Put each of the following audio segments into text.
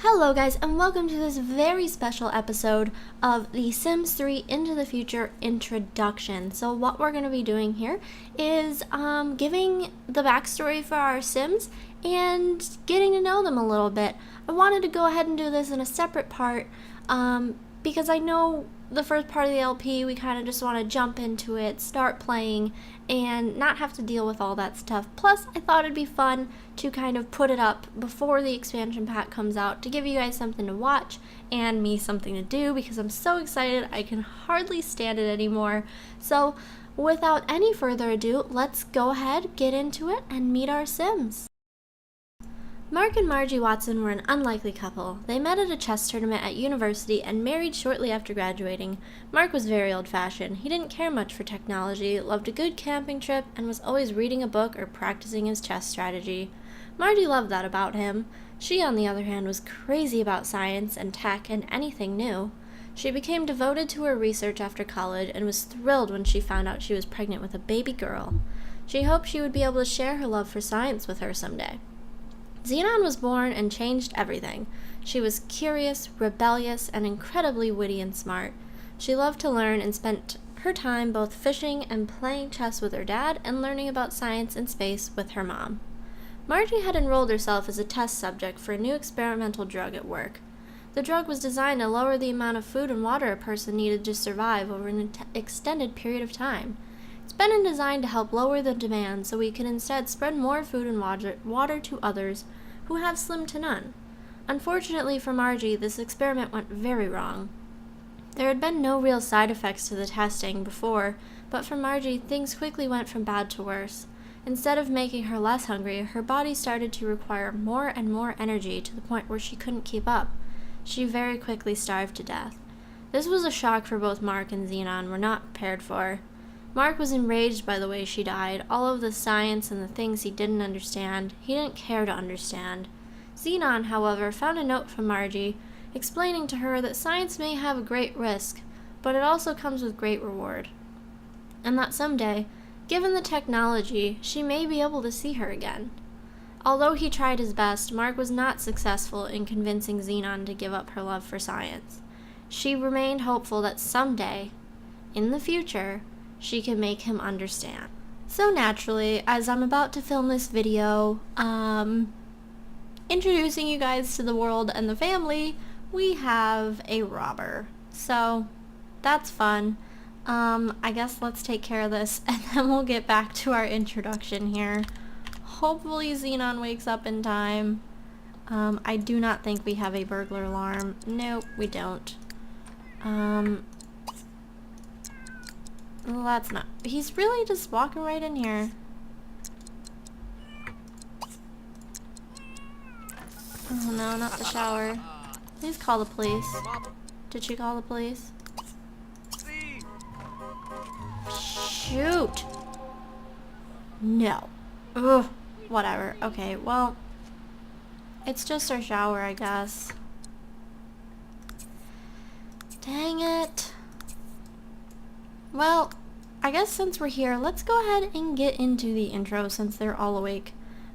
Hello guys, and welcome to this very special episode of the Sims 3 Into the Future introduction. So what we're going to be doing here is giving the backstory for our Sims and getting to know them a little bit. I wanted to go ahead and do this in a separate part because I know the first part of the LP we kind of just want to jump into it, start playing, and not have to deal with all that stuff. Plus, I thought it'd be fun to kind of put it up before the expansion pack comes out to give you guys something to watch and me something to do because I'm so excited I can hardly stand it anymore. So without any further ado, let's go ahead, get into it, and meet our Sims. Mark and Margie Watson were an unlikely couple. They met at a chess tournament at university and married shortly after graduating. Mark was very old-fashioned. He didn't care much for technology, loved a good camping trip, and was always reading a book or practicing his chess strategy. Margie loved that about him. She, on the other hand, was crazy about science and tech and anything new. She became devoted to her research after college and was thrilled when she found out she was pregnant with a baby girl. She hoped she would be able to share her love for science with her someday. Xenon was born and changed everything. She was curious, rebellious, and incredibly witty and smart. She loved to learn and spent her time both fishing and playing chess with her dad and learning about science and space with her mom. Margie had enrolled herself as a test subject for a new experimental drug at work. The drug was designed to lower the amount of food and water a person needed to survive over an extended period of time. It's been designed to help lower the demand so we can instead spread more food and water to others who have slim to none. Unfortunately for Margie, this experiment went very wrong. There had been no real side effects to the testing before, but for Margie, things quickly went from bad to worse. Instead of making her less hungry, her body started to require more and more energy to the point where she couldn't keep up. She very quickly starved to death. This was a shock for both Mark and Xenon were not prepared for. Mark was enraged by the way she died, all of the science and the things he didn't understand. He didn't care to understand. Xenon, however, found a note from Margie, explaining to her that science may have a great risk, but it also comes with great reward. And that someday, given the technology, she may be able to see her again. Although he tried his best, Mark was not successful in convincing Xenon to give up her love for science. She remained hopeful that someday, in the future, she can make him understand. So naturally, as I'm about to film this video, introducing you guys to the world and the family, we have a robber. So that's fun. I guess let's take care of this and then we'll get back to our introduction here. Hopefully Xenon wakes up in time. I do not think we have a burglar alarm. Nope, we don't. Well, that's not. He's really just walking right in here. Oh no, not the shower. Please call the police. Did she call the police? Shoot! No. Ugh. Whatever. Okay, well, it's just our shower, I guess. Dang it. Well, I guess since we're here, let's go ahead and get into the intro since they're all awake.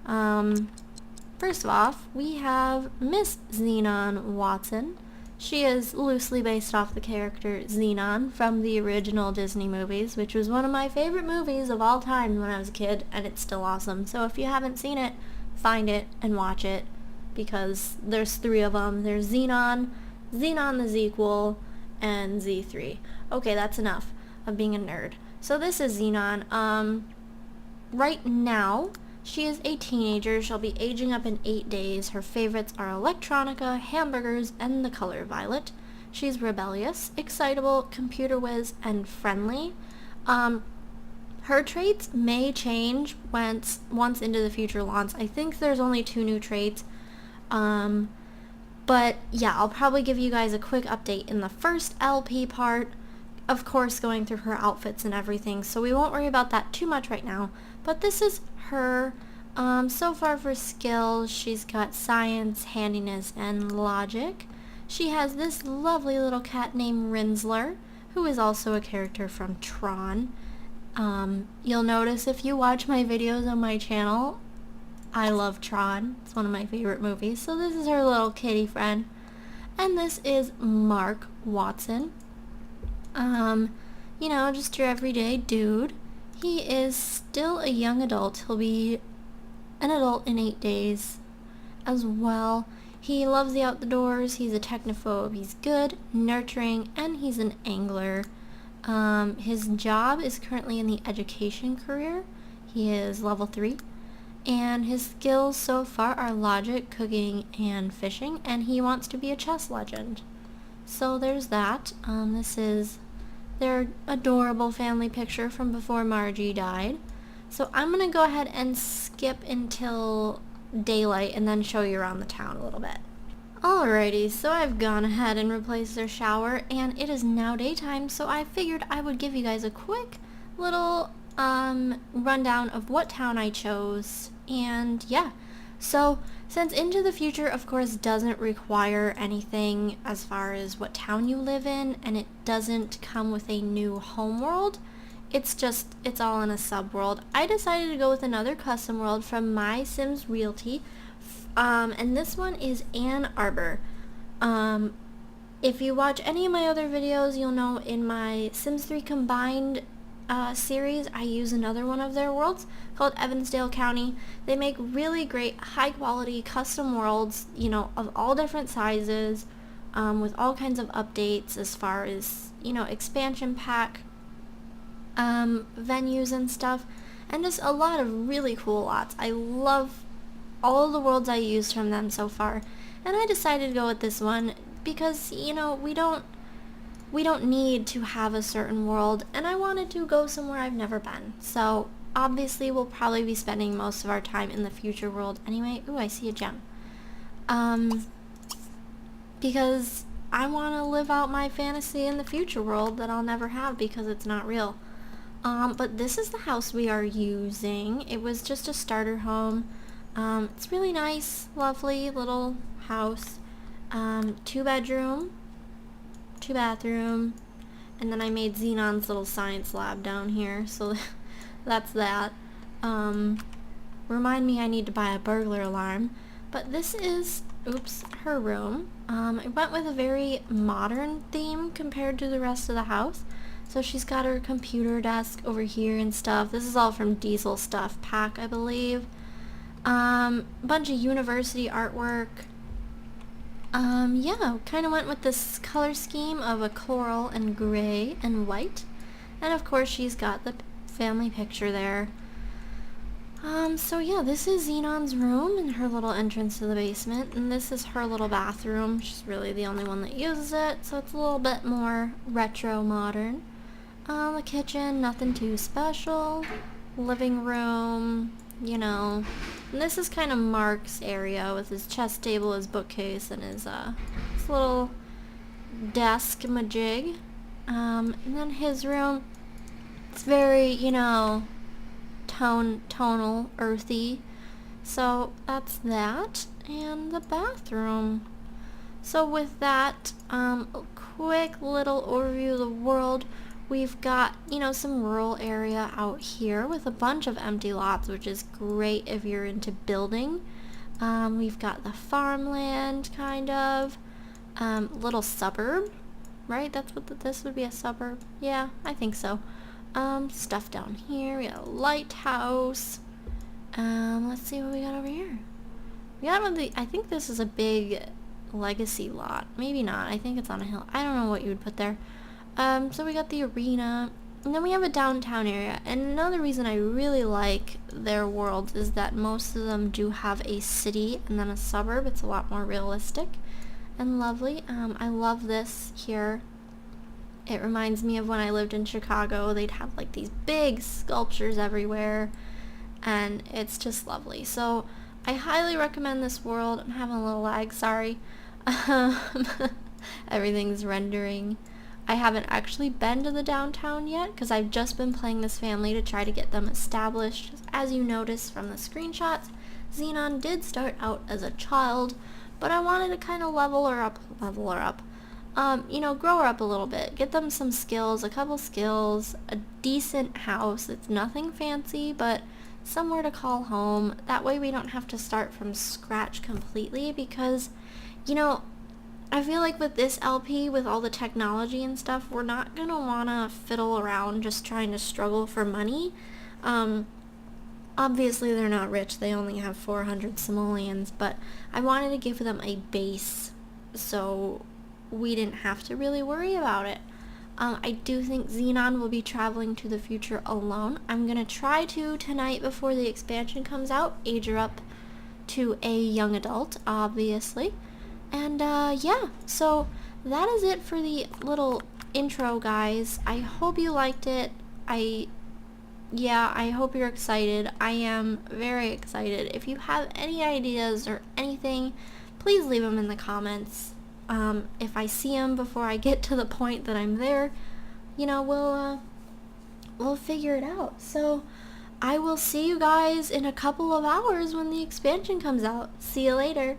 First off, we have Miss Xenon Watson. She is loosely based off the character Xenon from the original Disney movies, which was one of my favorite movies of all time when I was a kid, and it's still awesome. So if you haven't seen it, find it and watch it, because there's 3 of them. There's Xenon, Xenon the Zequel, and Z3. Okay, that's enough of being a nerd. So this is Xenon. Right now, she is a teenager. She'll be aging up in 8 days. Her favorites are electronica, hamburgers, and the color violet. She's rebellious, excitable, computer whiz, and friendly. Her traits may change once Into the Future launch. I think there's only 2 new traits. But yeah, I'll probably give you guys a quick update in the first LP part. Of course, going through her outfits and everything, so we won't worry about that too much right now. But this is her. So far for skills, she's got science, handiness, and logic. She has this lovely little cat named Rinsler, who is also a character from Tron. You'll notice if you watch my videos on my channel, I love Tron. It's one of my favorite movies. So this is her little kitty friend. And this is Mark Watson. Just your everyday dude. He is still a young adult. He'll be an adult in 8 days as well. He loves the outdoors. He's a technophobe. He's good, nurturing, and he's an angler. His job is currently in the education career. He is level 3. And his skills so far are logic, cooking, and fishing. And he wants to be a chess legend. So there's that. This is their adorable family picture from before Margie died. So I'm going to go ahead and skip until daylight and then show you around the town a little bit. Alrighty, so I've gone ahead and replaced their shower, and it is now daytime, so I figured I would give you guys a quick little rundown of what town I chose. And yeah, so since Into the Future of course doesn't require anything as far as what town you live in, and it doesn't come with a new homeworld, it's all in a subworld, I decided to go with another custom world from My Sims Realty, and this one is Ann Arbor. If you watch any of my other videos, you'll know in my Sims 3 Combined series, I use another one of their worlds called Evansdale County. They make really great, high-quality custom worlds, of all different sizes, with all kinds of updates as far as, expansion pack venues and stuff, and just a lot of really cool lots. I love all of the worlds I used from them so far, and I decided to go with this one because, we don't need to have a certain world, and I wanted to go somewhere I've never been. So obviously we'll probably be spending most of our time in the future world anyway. Ooh, I see a gem. Because I want to live out my fantasy in the future world that I'll never have because it's not real. But this is the house we are using. It was just a starter home. It's really nice, lovely little house. 2-bedroom, 2-bathroom, and then I made Xenon's little science lab down here, so that's that. Remind me I need to buy a burglar alarm. But this is, her room. I went with a very modern theme compared to the rest of the house. So she's got her computer desk over here and stuff. This is all from Diesel Stuff Pack, I believe. Bunch of university artwork. Kind of went with this color scheme of a coral and gray and white. And of course she's got the family picture there. This is Xenon's room and her little entrance to the basement. And this is her little bathroom. She's really the only one that uses it, so it's a little bit more retro modern. The kitchen, nothing too special. Living room, And this is kind of Mark's area with his chess table, his bookcase, and his little desk majig. And then his room, it's very, tonal, earthy. So that's that. And the bathroom. So with that, a quick little overview of the world. We've got, some rural area out here with a bunch of empty lots, which is great if you're into building. We've got the farmland, kind of. Little suburb, right? That's what this would be, a suburb. Yeah, I think so. Stuff down here. We got a lighthouse. Let's see what we got over here. We got I think this is a big legacy lot. Maybe not. I think it's on a hill. I don't know what you would put there. So we got the arena, and then we have a downtown area, and another reason I really like their worlds is that most of them do have a city and then a suburb. It's a lot more realistic and lovely. I love this here. It reminds me of when I lived in Chicago. They'd have like these big sculptures everywhere, and it's just lovely. So I highly recommend this world. I'm having a little lag, sorry. Everything's rendering. I haven't actually been to the downtown yet because I've just been playing this family to try to get them established. As you notice from the screenshots, Xenon did start out as a child, but I wanted to kind of level her up, grow her up a little bit, get them some skills, a couple skills, a decent house. It's nothing fancy, but somewhere to call home. That way we don't have to start from scratch completely, because, you know, I feel like with this LP, with all the technology and stuff, we're not gonna wanna fiddle around just trying to struggle for money. Um, Obviously they're not rich, they only have 400 simoleons, but I wanted to give them a base so we didn't have to really worry about it. I do think Xenon will be traveling to the future alone. I'm gonna try to, tonight before the expansion comes out, age her up to a young adult, obviously. And yeah, so that is it for the little intro, guys. I hope you liked it. I hope you're excited. I am very excited. If you have any ideas or anything, please leave them in the comments. If I see them before I get to the point that I'm there, you know, we'll figure it out. So I will see you guys in a couple of hours when the expansion comes out. See you later.